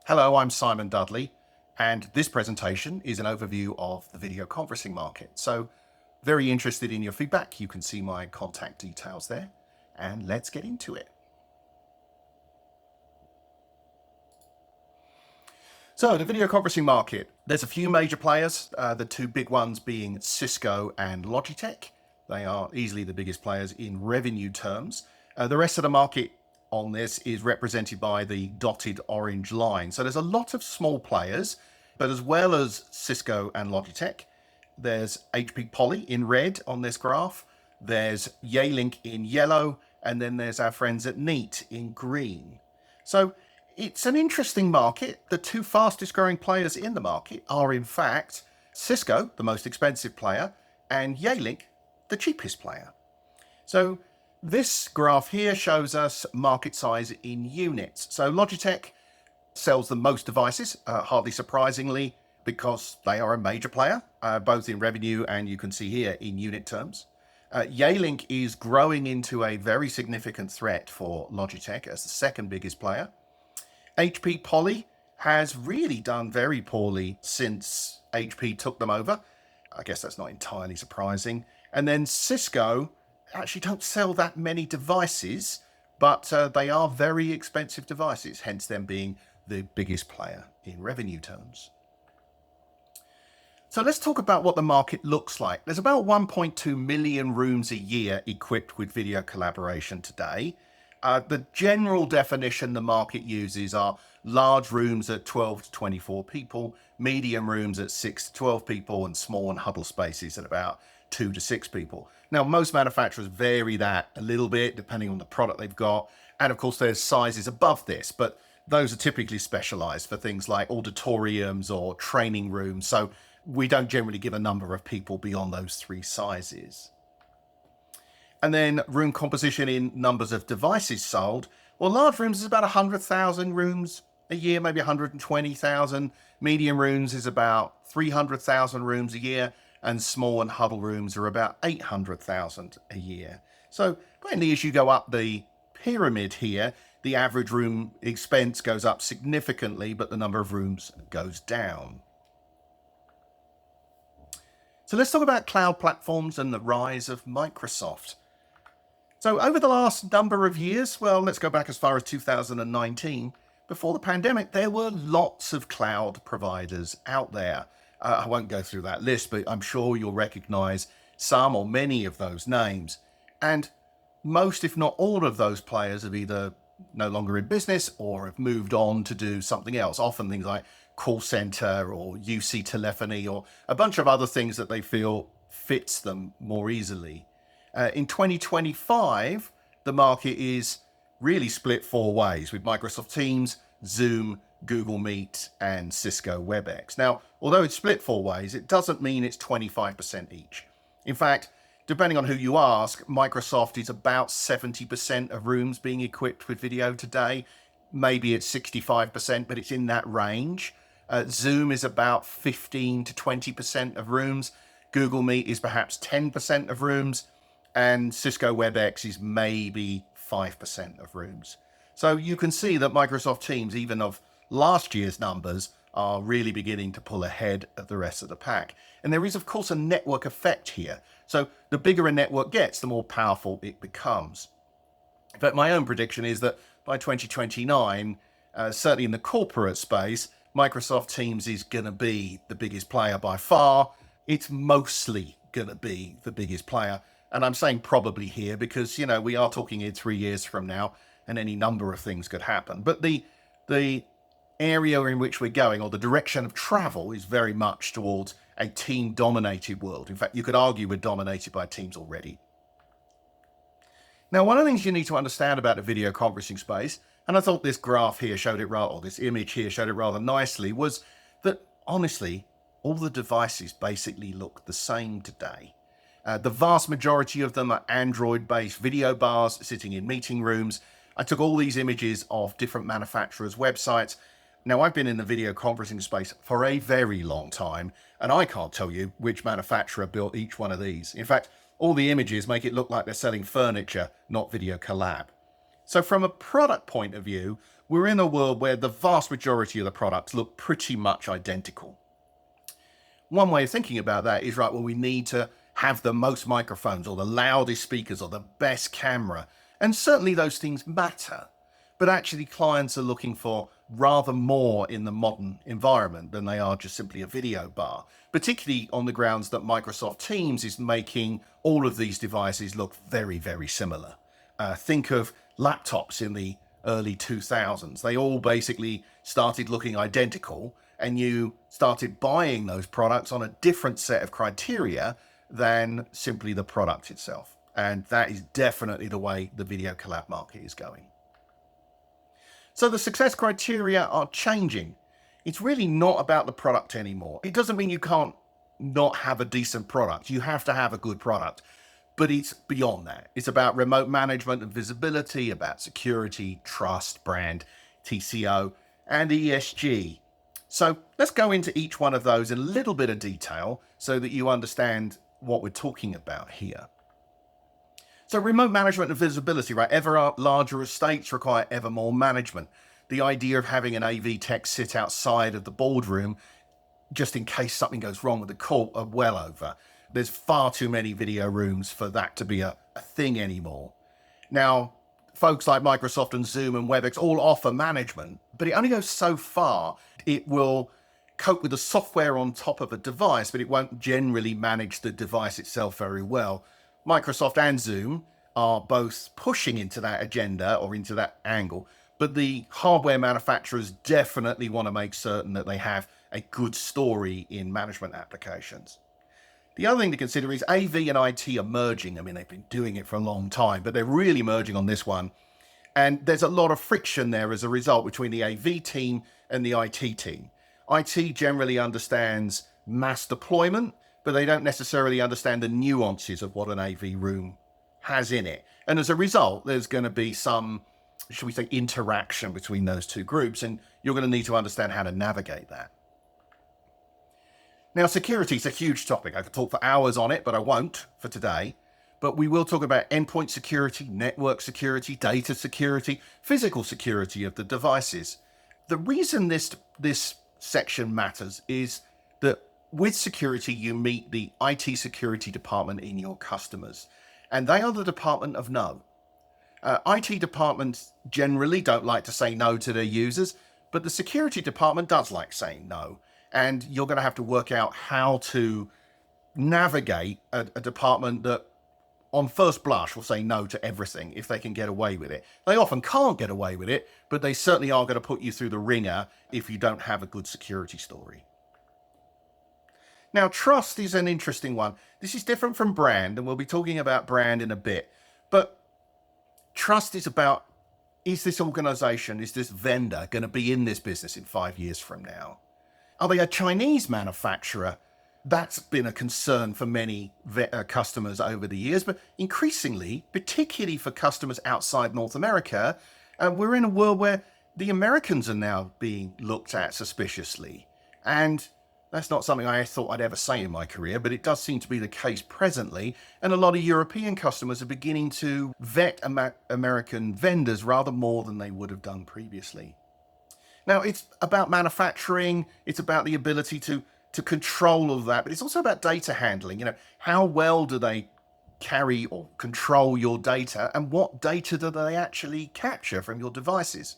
Hello, I'm Simon Dudley, and this presentation is an overview of the video conferencing market. So, very interested in your feedback. You can see my contact details there, and let's get into it. So, the video conferencing market, there's a few major players, the two big ones being Cisco and Logitech. They are easily the biggest players in revenue terms. The rest of the market on this is represented by the dotted orange line. So there's a lot of small players, but as well as Cisco and Logitech, there's HP Poly in red on this graph, there's Yealink in yellow, and then there's our friends at Neat in green. So it's an interesting market. The two fastest growing players in the market are in fact Cisco, the most expensive player, and Yealink, the cheapest player. So this graph here shows us market size in units. So Logitech sells the most devices, hardly surprisingly, because they are a major player, both in revenue and you can see here in unit terms. Yealink is growing into a very significant threat for Logitech as the second biggest player. HP Poly has really done very poorly since HP took them over. I guess that's not entirely surprising. And then Cisco actually don't sell that many devices, but they are very expensive devices, hence them being the biggest player in revenue terms. So let's talk about what the market looks like. There's about 1.2 million rooms a year equipped with video collaboration today. The general definition the market uses are large rooms at 12 to 24 people, medium rooms at 6 to 12 people, and small and huddle spaces at about 2 to 6 people. Now, most manufacturers vary that a little bit depending on the product they've got. And of course, there's sizes above this, but those are typically specialized for things like auditoriums or training rooms. So we don't generally give a number of people beyond those three sizes. And then room composition in numbers of devices sold. Well, large rooms is about 100,000 rooms a year, maybe 120,000. Medium rooms is about 300,000 rooms a year. And small and huddle rooms are about 800,000 a year. So mainly as you go up the pyramid here, the average room expense goes up significantly, but the number of rooms goes down. So let's talk about cloud platforms and the rise of Microsoft. So over the last number of years, well, let's go back as far as 2019. Before the pandemic, there were lots of cloud providers out there. I won't go through that list, but I'm sure you'll recognize some or many of those names. And most, if not all of those players have either no longer in business or have moved on to do something else, often things like call center or UC telephony or a bunch of other things that they feel fits them more easily. In 2025, the market is really split four ways with Microsoft Teams, Zoom, Google Meet, and Cisco WebEx. Now, although it's split four ways, it doesn't mean it's 25% each. In fact, depending on who you ask, Microsoft is about 70% of rooms being equipped with video today. Maybe it's 65%, but it's in that range. Zoom is about 15 to 20% of rooms. Google Meet is perhaps 10% of rooms. And Cisco WebEx is maybe 5% of rooms. So you can see that Microsoft Teams, even of last year's numbers, are really beginning to pull ahead of the rest of the pack. And there is, of course, a network effect here. So the bigger a network gets, the more powerful it becomes. In fact, my own prediction is that by 2029, certainly in the corporate space, Microsoft Teams is going to be the biggest player by far. It's mostly going to be the biggest player. And I'm saying probably here because, we are talking in 3 years from now and any number of things could happen. But the area in which we're going, or the direction of travel, is very much towards a team-dominated world. In fact, you could argue we're dominated by teams already. Now, one of the things you need to understand about the video conferencing space, and I thought this graph here showed it rather, or this image here showed it rather nicely, was that honestly, all the devices basically look the same today. The vast majority of them are Android-based video bars sitting in meeting rooms. I took all these images of different manufacturers' websites. Now, I've been in the video conferencing space for a very long time, and I can't tell you which manufacturer built each one of these. In fact, all the images make it look like they're selling furniture, not video collab. So from a product point of view, we're in a world where the vast majority of the products look pretty much identical. One way of thinking about that is, right, well, we need to have the most microphones or the loudest speakers or the best camera. And certainly those things matter. But actually clients are looking for rather more in the modern environment than they are just simply a video bar, particularly on the grounds that Microsoft Teams is making all of these devices look very, very similar. Think of laptops in the early 2000s. They all basically started looking identical, and you started buying those products on a different set of criteria than simply the product itself. And that is definitely the way the video collab market is going. So the success criteria are changing. It's really not about the product anymore. It doesn't mean you can't not have a decent product. You have to have a good product, but it's beyond that. It's about remote management and visibility, about security, trust, brand, TCO, and ESG. So let's go into each one of those in a little bit of detail so that you understand what we're talking about here. So remote management and visibility, right? Ever larger estates require ever more management. The idea of having an AV tech sit outside of the boardroom just in case something goes wrong with the call are well over. There's far too many video rooms for that to be a thing anymore. Now, folks like Microsoft and Zoom and WebEx all offer management, but it only goes so far. It will cope with the software on top of a device, but it won't generally manage the device itself very well. Microsoft and Zoom are both pushing into that agenda or into that angle, but the hardware manufacturers definitely want to make certain that they have a good story in management applications. The other thing to consider is AV and IT are merging. I mean, they've been doing it for a long time, but they're really merging on this one. And there's a lot of friction there as a result between the AV team and the IT team. IT generally understands mass deployment, but they don't necessarily understand the nuances of what an AV room has in it. And as a result, there's going to be some, should we say, interaction between those two groups, and you're going to need to understand how to navigate that. Now, security is a huge topic. I could talk for hours on it, but I won't for today. But we will talk about endpoint security, network security, data security, physical security of the devices. The reason this section matters is that with security, you meet the IT security department in your customers, and they are the department of no. IT departments generally don't like to say no to their users, but the security department does like saying no. And you're going to have to work out how to navigate a department that on first blush will say no to everything if they can get away with it. They often can't get away with it, but they certainly are going to put you through the ringer if you don't have a good security story. Now, trust is an interesting one. This is different from brand, and we'll be talking about brand in a bit. But trust is about, is this organization, is this vendor going to be in this business in 5 years from now? Are they a Chinese manufacturer? That's been a concern for many customers over the years, but increasingly, particularly for customers outside North America, we're in a world where the Americans are now being looked at suspiciously. And that's not something I thought I'd ever say in my career, but it does seem to be the case presently. And a lot of European customers are beginning to vet American vendors rather more than they would have done previously. Now, it's about manufacturing. It's about the ability to control all of that, but it's also about data handling. You know, how well do they carry or control your data, and what data do they actually capture from your devices?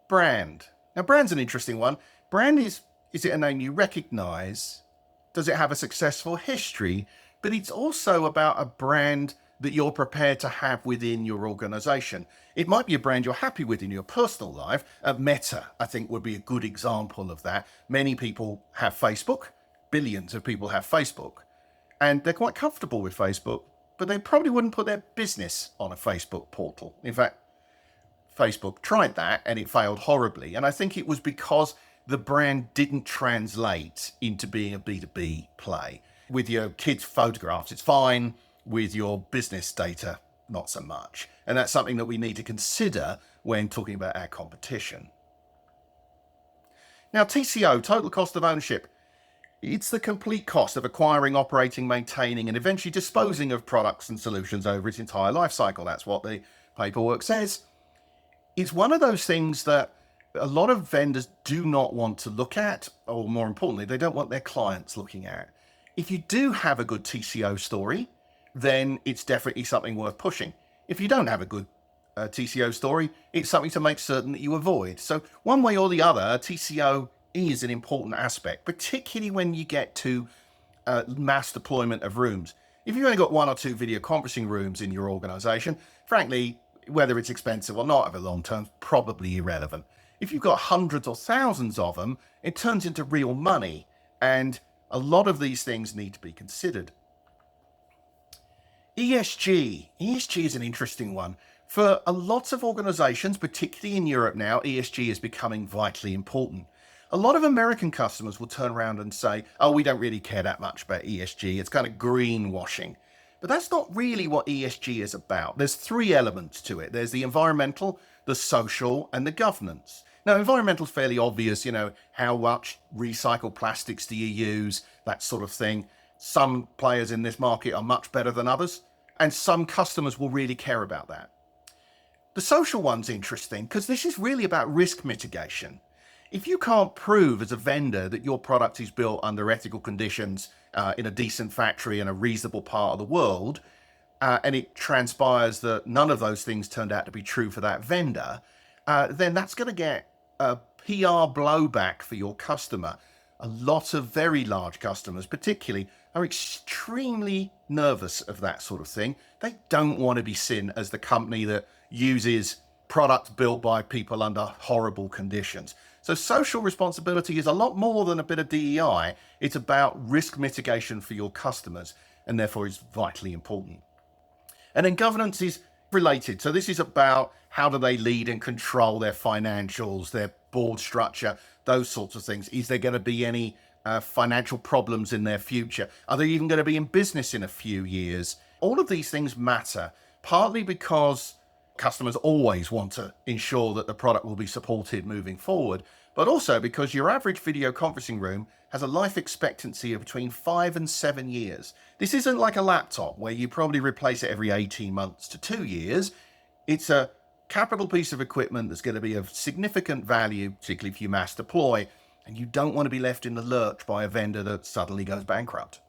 Brand. Now, brand's an interesting one. Brand is it a name you recognize? Does it have a successful history? But it's also about a brand that you're prepared to have within your organization. It might be a brand you're happy with in your personal life. Meta, I think, would be a good example of that. Many people have Facebook. Billions of people have Facebook. And they're quite comfortable with Facebook, but they probably wouldn't put their business on a Facebook portal. In fact, Facebook tried that and it failed horribly. And I think it was because the brand didn't translate into being a B2B play. With your kids' photographs, it's fine. With your business data, not so much. And that's something that we need to consider when talking about our competition. Now, TCO, total cost of ownership. It's the complete cost of acquiring, operating, maintaining, and eventually disposing of products and solutions over its entire life cycle. That's what the paperwork says. It's one of those things that a lot of vendors do not want to look at, or more importantly, they don't want their clients looking at. If you do have a good TCO story, then it's definitely something worth pushing. If you don't have a good TCO story, it's something to make certain that you avoid. So, one way or the other, TCO is an important aspect, particularly when you get to mass deployment of rooms. If you've only got one or two video conferencing rooms in your organization, frankly, whether it's expensive or not over the long term, probably irrelevant. If you've got hundreds or thousands of them, it turns into real money. And a lot of these things need to be considered. ESG. ESG is an interesting one. For a lot of organizations, particularly in Europe now, ESG is becoming vitally important. A lot of American customers will turn around and say, oh, we don't really care that much about ESG. It's kind of greenwashing. But that's not really what ESG is about. There's three elements to it. There's the environmental, the social, and the governance. Now, environmental is fairly obvious, how much recycled plastics do you use, that sort of thing. Some players in this market are much better than others, and some customers will really care about that. The social one's interesting because this is really about risk mitigation. If you can't prove as a vendor that your product is built under ethical conditions in a decent factory in a reasonable part of the world, and it transpires that none of those things turned out to be true for that vendor, then that's going to get a PR blowback for your customer. A lot of very large customers, particularly, are extremely nervous of that sort of thing. They don't want to be seen as the company that uses products built by people under horrible conditions. So social responsibility is a lot more than a bit of DEI. It's about risk mitigation for your customers, and therefore is vitally important. And then governance is related. So this is about how do they lead and control their financials, their board structure, those sorts of things. Is there going to be any financial problems in their future? Are they even going to be in business in a few years? All of these things matter, partly because customers always want to ensure that the product will be supported moving forward, but also because your average video conferencing room has a life expectancy of between 5 and 7 years. This isn't like a laptop where you probably replace it every 18 months to 2 years. It's a capital piece of equipment that's going to be of significant value, particularly if you mass deploy, and you don't want to be left in the lurch by a vendor that suddenly goes bankrupt.